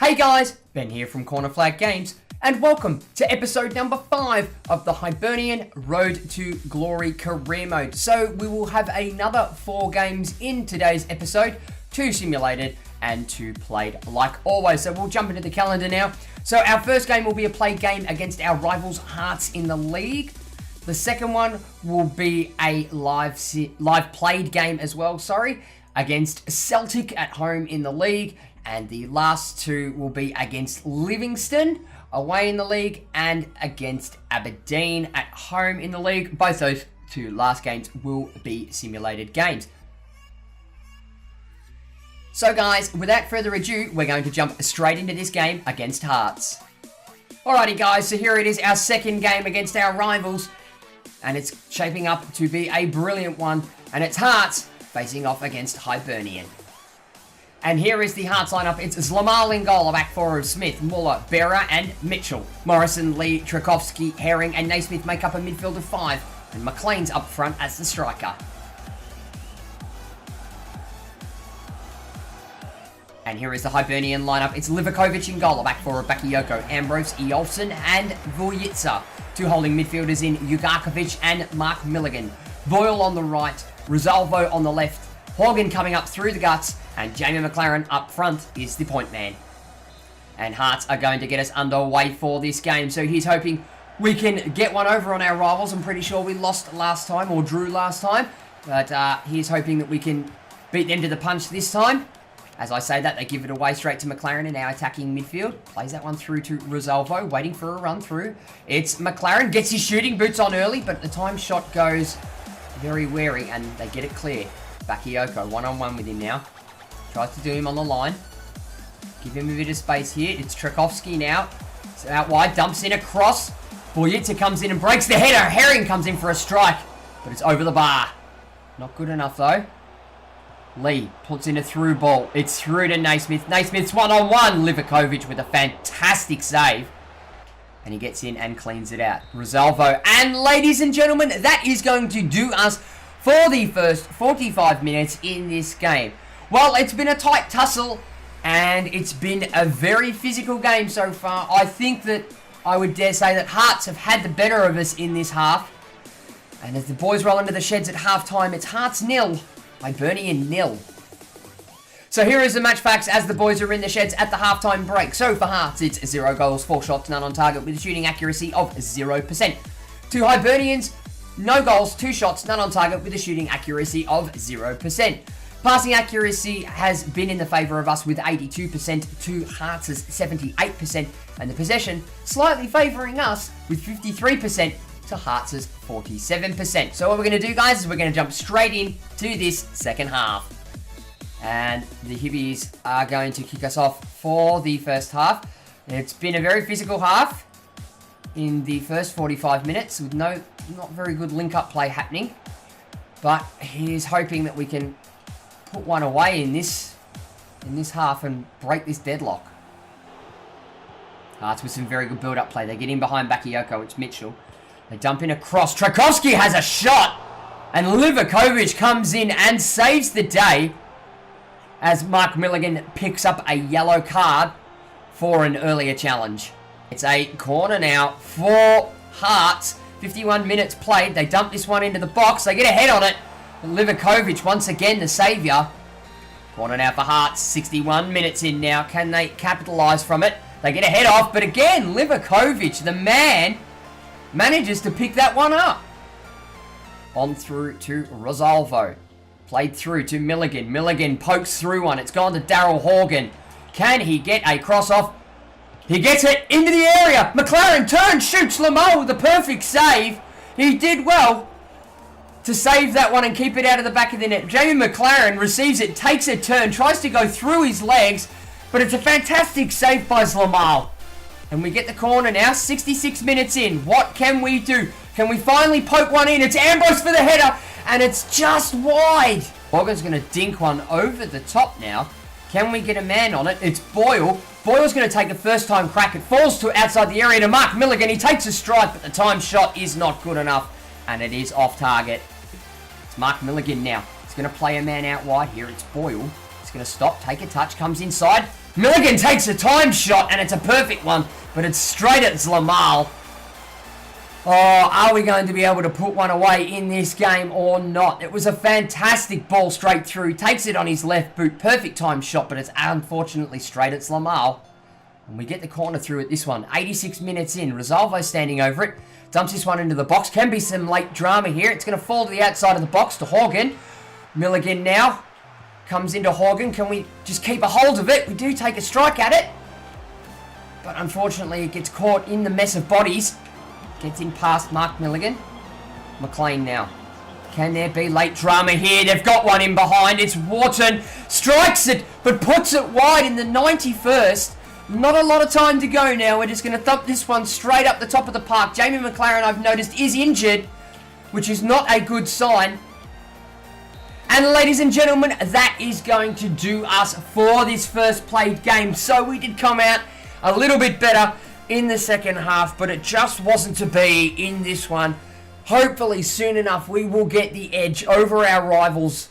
Hey guys, Ben here from Corner Flag Games, and welcome to episode number 5 of the Hibernian Road to Glory career mode. So we will have another 4 games in today's episode, 2 simulated and 2 played like always. So we'll jump into the calendar now. So our first game will be a played game against our rivals Hearts in the league. The second one will be a live played game as well, against Celtic at home in the league. And the last 2 will be against Livingston away in the league and against Aberdeen at home in the league. Both those 2 last games will be simulated games. So guys, without further ado, we're going to jump straight into this game against Hearts. Alrighty guys, so here it is, our second game against our rivals. And it's shaping up to be a brilliant one. And it's Hearts facing off against Hibernian. And here is the Hearts lineup. It's Zlamal in goal, a back 4 of Smith, Muller, Berra and Mitchell. Morrison, Lee, Tchaikovsky, Herring and Naismith make up a midfield of 5. And McLean's up front as the striker. And here is the Hibernian lineup. It's Livakovic in goal, a back 4 of Bakayoko, Ambrose, Eolson and Vujica. 2 holding midfielders in Ugarkovic and Mark Milligan. Boyle on the right, Rosalvo on the left, Horgan coming up through the guts, and Jamie McLaren up front is the point man. And Hearts are going to get us underway for this game, so he's hoping we can get one over on our rivals. I'm pretty sure we lost last time, or drew last time, but he's hoping that we can beat them to the punch this time. As I say that, they give it away straight to McLaren in our attacking midfield. Plays that one through to Rosalvo, waiting for a run through. It's McLaren, gets his shooting boots on early, but the time shot goes very wary, and they get it clear. Bakayoko, one-on-one with him now. Tries to do him on the line. Give him a bit of space here. It's Tchaikovsky now. So out wide, dumps in a cross. Vujica comes in and breaks the header. Herring comes in for a strike, but it's over the bar. Not good enough though. Lee puts in a through ball. It's through to Naismith. Naismith's one-on-one. Livakovic with a fantastic save. And he gets in and cleans it out. Rosalvo. And ladies and gentlemen, that is going to do us for the first 45 minutes in this game. Well, it's been a tight tussle. And it's been a very physical game so far. I think that I would dare say that Hearts have had the better of us in this half. And as the boys roll into the sheds at half-time, it's Hearts 0. Hibernian 0. So here is the match facts as the boys are in the sheds at the halftime break. So for Hearts, it's 0 goals, 4 shots, none on target with a shooting accuracy of 0%. To Hibernians, no goals, 2 shots, none on target with a shooting accuracy of 0%. Passing accuracy has been in the favour of us with 82% to Hearts' 78%. And the possession slightly favouring us with 53% to Hearts' 47%. So what we're going to do, guys, is we're going to jump straight in to this second half. And the Hibbies are going to kick us off for the first half. It's been a very physical half in the first 45 minutes with not very good link-up play happening. But he's hoping that we can put one away in this half and break this deadlock. Hearts with some very good build-up play. They get in behind Bakayoko. It's Mitchell. They dump in a cross. Tchaikovsky has a shot. And Livakovic comes in and saves the day as Mark Milligan picks up a yellow card for an earlier challenge. It's a corner now for Hearts. 51 minutes played. They dump this one into the box. They get a head on it. And Livakovic, once again, the saviour. Corner now for Hearts. 61 minutes in now. Can they capitalise from it? They get a head off. But again, Livakovic, the man, manages to pick that one up. On through to Rosalvo. Played through to Milligan. Milligan pokes through one. It's gone to Daryl Horgan. Can he get a cross off? He gets it into the area. McLaren turns, shoots Lamar with a perfect save. He did well to save that one and keep it out of the back of the net. Jamie McLaren receives it, takes a turn, tries to go through his legs, but it's a fantastic save by Zlamal. And we get the corner now, 66 minutes in. What can we do? Can we finally poke one in? It's Ambrose for the header, and it's just wide. Morgan's going to dink one over the top now. Can we get a man on it? It's Boyle. Boyle's going to take the first time crack. It falls to outside the area to Mark Milligan. He takes a strike, but the time shot is not good enough, and it is off target. It's Mark Milligan now. He's going to play a man out wide here. It's Boyle. He's going to stop, take a touch, comes inside. Milligan takes a time shot, and it's a perfect one, but it's straight at Zlamal. Oh, are we going to be able to put one away in this game or not? It was a fantastic ball straight through. Takes it on his left boot. Perfect time shot, but it's unfortunately straight at Zlamal. And we get the corner through at this one. 86 minutes in. Rosalvo standing over it. Dumps this one into the box. Can be some late drama here. It's going to fall to the outside of the box to Horgan. Milligan now comes into Horgan. Can we just keep a hold of it? We do take a strike at it. But unfortunately, it gets caught in the mess of bodies. Gets in past Mark Milligan. McLean now. Can there be late drama here? They've got one in behind. It's Wharton. Strikes it, but puts it wide in the 91st. Not a lot of time to go now. We're just going to thump this one straight up the top of the park. Jamie McLaren, I've noticed, is injured, which is not a good sign. And ladies and gentlemen, that is going to do us for this first played game. So we did come out a little bit better in the second half, but it just wasn't to be in this one. Hopefully soon enough we will get the edge over our rivals,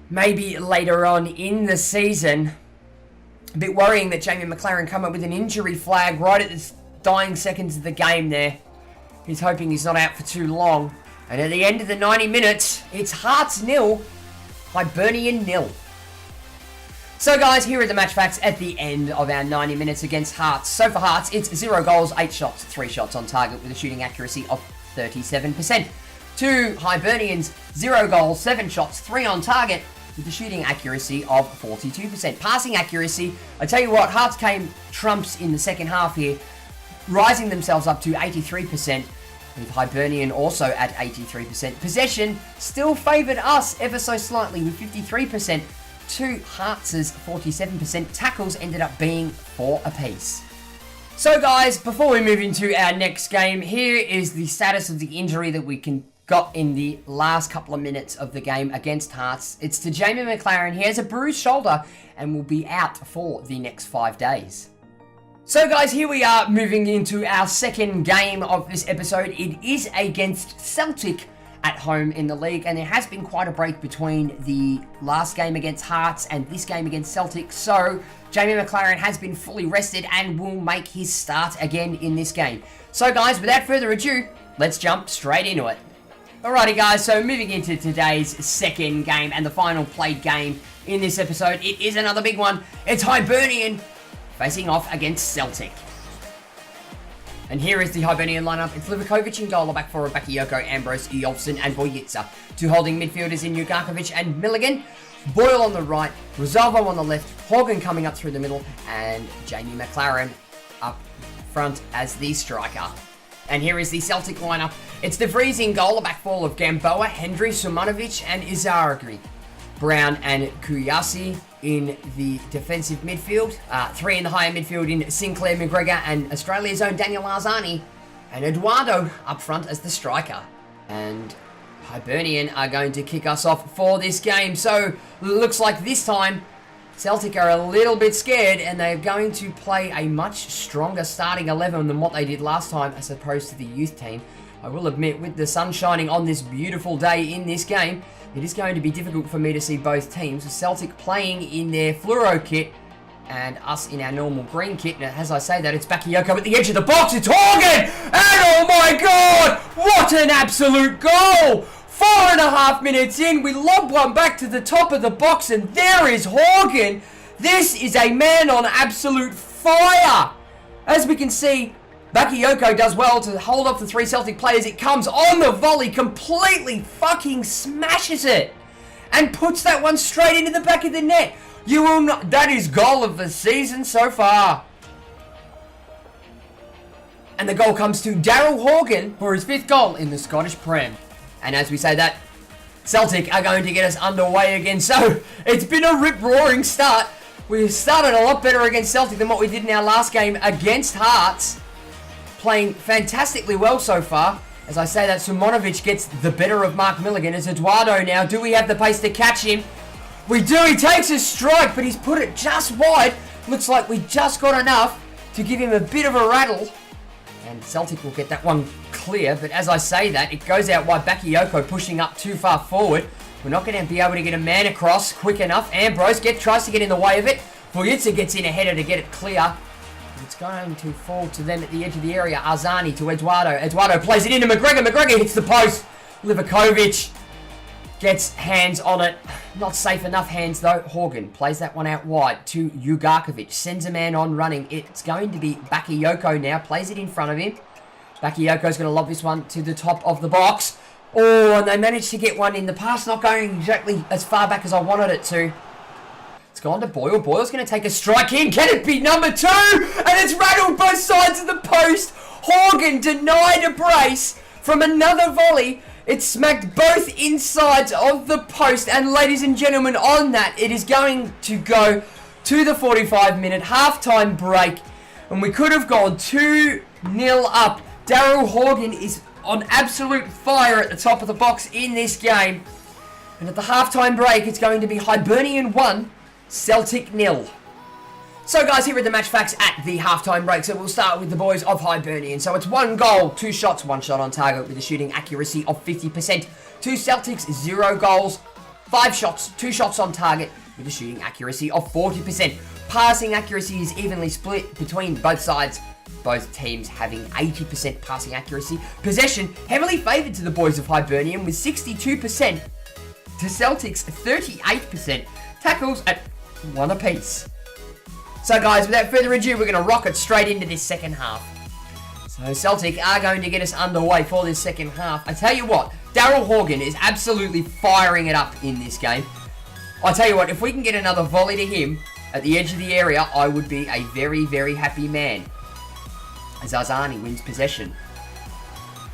maybe later on in the season. A bit worrying that Jamie McLaren come up with an injury flag right at the dying seconds of the game there. He's hoping he's not out for too long. And at the end of the 90 minutes, it's Hearts 0, Hibernian 0. So guys, here are the match facts at the end of our 90 minutes against Hearts. So for Hearts, it's 0 goals, 8 shots, 3 shots on target with a shooting accuracy of 37%. To Hibernians, 0 goals, 7 shots, 3 on target with a shooting accuracy of 42%. Passing accuracy, I tell you what, Hearts came trumps in the second half here, rising themselves up to 83%, with Hibernian also at 83%. Possession still favoured us ever so slightly with 53%. To Hearts' 47%. Tackles ended up being 4 apiece. So guys, before we move into our next game, here is the status of the injury that we got in the last couple of minutes of the game against Hearts. It's to Jamie McLaren. He has a bruised shoulder and will be out for the next 5 days. So guys, here we are moving into our second game of this episode. It is against Celtic at home in the league, and there has been quite a break between the last game against Hearts and this game against Celtic, so Jamie McLaren has been fully rested and will make his start again in this game. So guys, without further ado, let's jump straight into it. Alrighty guys, so moving into today's second game and the final played game in this episode, it is another big one. It's Hibernian facing off against Celtic. And here is the Hibernian lineup. It's Livakovic in goal, back four, Bakayoko, Ambrose, Iolfsson, and Vojica. Two holding midfielders in Ugarkovic and Milligan. Boyle on the right, Rosalvo on the left, Horgan coming up through the middle, and Jamie McLaren up front as the striker. And here is the Celtic lineup. It's De Vries in goal, a back four of Gamboa, Hendry, Sumanovic, and Izaragri. Brown and Kuyasi in the defensive midfield. Three in the higher midfield in Sinclair, McGregor, and Australia's own Daniel Arzani. And Eduardo up front as the striker. And Hibernian are going to kick us off for this game. So, looks like this time, Celtic are a little bit scared and they're going to play a much stronger starting 11 than what they did last time as opposed to the youth team. I will admit, with the sun shining on this beautiful day in this game, it is going to be difficult for me to see both teams. Celtic playing in their fluoro kit and us in our normal green kit. Now, as I say that, it's Bakayoko at the edge of the box. It's Horgan! And oh my god! What an absolute goal! 4.5 minutes in, we lob one back to the top of the box and there is Horgan. This is a man on absolute fire. As we can see, Bakayoko does well to hold off the three Celtic players. It comes on the volley, completely fucking smashes it. And puts that one straight into the back of the net. You will not, that is goal of the season so far. And the goal comes to Daryl Horgan for his 5th goal in the Scottish Prem. And as we say that, Celtic are going to get us underway again. So, it's been a rip-roaring start. We started a lot better against Celtic than what we did in our last game against Hearts. Playing fantastically well so far. As I say that, Sumanovic gets the better of Mark Milligan. It's Eduardo now. Do we have the pace to catch him? We do. He takes a strike, but he's put it just wide. Looks like we just got enough to give him a bit of a rattle. And Celtic will get that one clear. But as I say that, it goes out wide. Bakayoko pushing up too far forward. We're not going to be able to get a man across quick enough. Ambrose tries to get in the way of it. Voyitsa gets in a header to get it clear. It's going to fall to them at the edge of the area. Arzani to Eduardo. Eduardo plays it into McGregor. McGregor hits the post. Livakovic gets hands on it. Not safe enough hands though. Horgan plays that one out wide to Ugarkovic. Sends a man on running. It's going to be Bakayoko now. Plays it in front of him. Bakayoko's going to lob this one to the top of the box. Oh, and they managed to get one in. The pass not going exactly as far back as I wanted it to. It's gone to Boyle. Boyle's going to take a strike in. Can it be number 2? And it's rattled both sides of the post. Horgan denied a brace from another volley. It smacked both insides of the post. And ladies and gentlemen, on that, it is going to go to the 45-minute halftime break. And we could have gone 2-0 up. Daryl Horgan is on absolute fire at the top of the box in this game. And at the halftime break, it's going to be Hibernian 1, Celtic 0. So guys, here are the match facts at the halftime break. So we'll start with the boys of Hibernian. So it's 1 goal, 2 shots, 1 shot on target with a shooting accuracy of 50%. 2 Celtics, 0 goals, 5 shots, 2 shots on target with a shooting accuracy of 40%. Passing accuracy is evenly split between both sides. Both teams having 80% passing accuracy. Possession heavily favoured to the boys of Hibernian with 62% to Celtics 38%. Tackles at 1 apiece. So guys, without further ado, we're going to rocket straight into this second half. So Celtic are going to get us underway for this second half. I tell you what, Daryl Horgan is absolutely firing it up in this game. I tell you what, if we can get another volley to him at the edge of the area, I would be a very, very happy man. Zarzani wins possession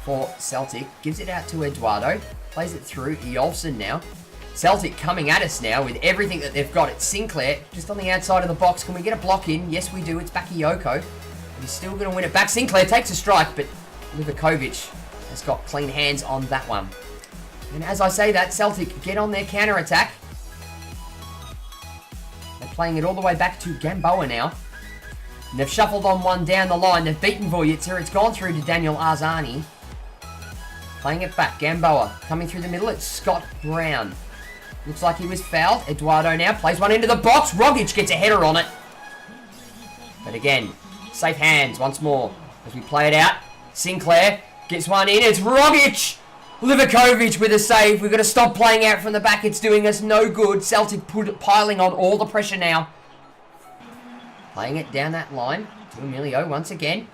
for Celtic. Gives it out to Eduardo. Plays it through Eolfson now. Celtic coming at us now with everything that they've got. It's Sinclair just on the outside of the box. Can we get a block in? Yes, we do. It's Bakayoko. He's still going to win it back. Sinclair takes a strike, but Livakovic has got clean hands on that one. And as I say that, Celtic get on their counter-attack. They're playing it all the way back to Gamboa now. And they've shuffled on one down the line. They've beaten Voyitsa. It's gone through to Daniel Arzani. Playing it back. Gamboa coming through the middle. It's Scott Brown. Looks like he was fouled. Eduardo now plays one into the box. Rogic gets a header on it. But again, safe hands once more as we play it out. Sinclair gets one in. It's Rogic. Livakovic with a save. We've got to stop playing out from the back. It's doing us no good. Celtic piling on all the pressure now. Playing it down that line to Emilio once again.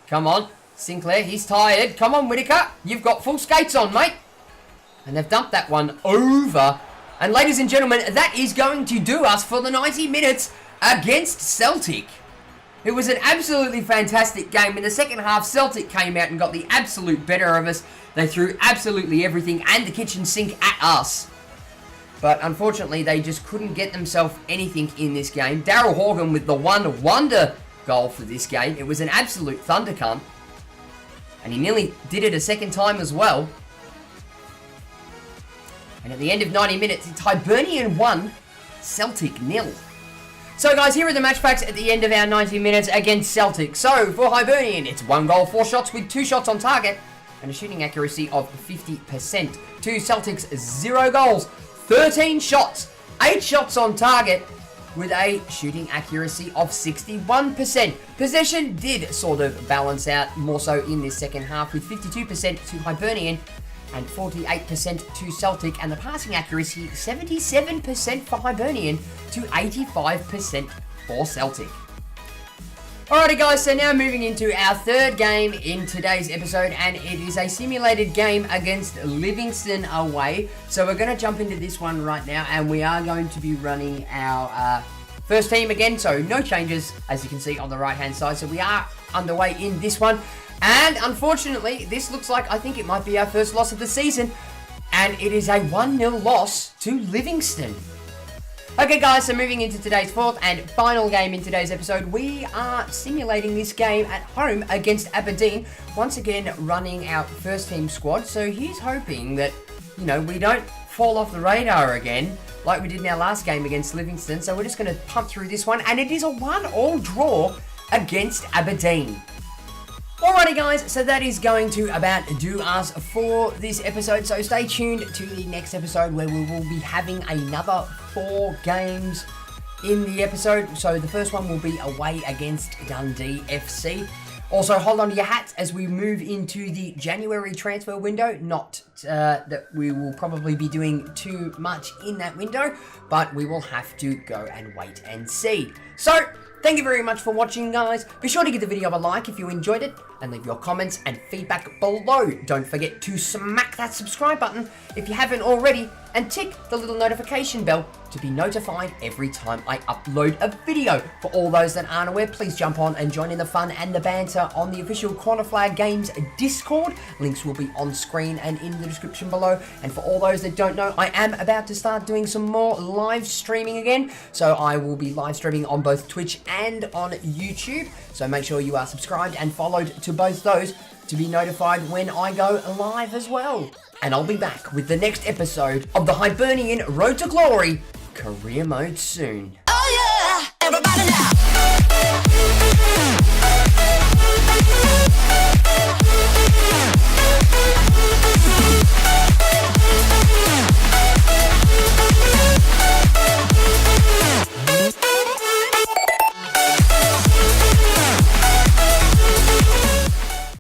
Come on, Sinclair, he's tired. Come on, Whittaker, you've got full skates on, mate. And they've dumped that one over. And ladies and gentlemen, that is going to do us for the 90 minutes against Celtic. It was an absolutely fantastic game. In the second half, Celtic came out and got the absolute better of us. They threw absolutely everything and the kitchen sink at us. But unfortunately, they just couldn't get themselves anything in this game. Daryl Horgan with the one wonder goal for this game. It was an absolute thunder cunt. And he nearly did it a second time as well. And at the end of 90 minutes, it's Hibernian 1, Celtic 0. So guys, here are the match facts at the end of our 90 minutes against Celtic. So for Hibernian, it's 1 goal, 4 shots with 2 shots on target. And a shooting accuracy of 50%. To Celtics, 0 goals. 13 shots, 8 shots on target with a shooting accuracy of 61%. Possession did sort of balance out more so in this second half with 52% to Hibernian and 48% to Celtic, and the passing accuracy 77% for Hibernian to 85% for Celtic. Alrighty guys, so now moving into our third game in today's episode, and it is a simulated game against Livingston away. So we're going to jump into this one right now, and we are going to be running our first team again, so no changes as you can see on the right hand side. So we are underway in this one, and unfortunately this looks like, I think it might be our first loss of the season, and it is a 1-0 loss to Livingston. Okay guys, so moving into today's fourth and final game in today's episode, we are simulating this game at home against Aberdeen, once again running our first team squad. So here's hoping that, you know, we don't fall off the radar again like we did in our last game against Livingston. So we're just going to pump through this one, and it is a 1-1 draw against Aberdeen. Alrighty guys, so that is going to about do us for this episode, so stay tuned to the next episode where we will be having another 4 games in the episode. So the first one will be away against Dundee FC. Also, hold on to your hats as we move into the January transfer window. Not that we will probably be doing too much in that window, but we will have to go and wait and see. So, thank you very much for watching, guys. Be sure to give the video a like if you enjoyed it, and leave your comments and feedback below. Don't forget to smack that subscribe button if you haven't already, and tick the little notification bell to be notified every time I upload a video. For all those that aren't aware, please jump on and join in the fun and the banter on the official Corner Flag Games Discord. Links will be on screen and in the description below. And for all those that don't know, I am about to start doing some more live streaming again. So I will be live streaming on both Twitch and on YouTube. So make sure you are subscribed and followed to both those to be notified when I go live as well. And I'll be back with the next episode of the Hibernian Road to Glory Career Mode soon. Oh yeah, everybody now.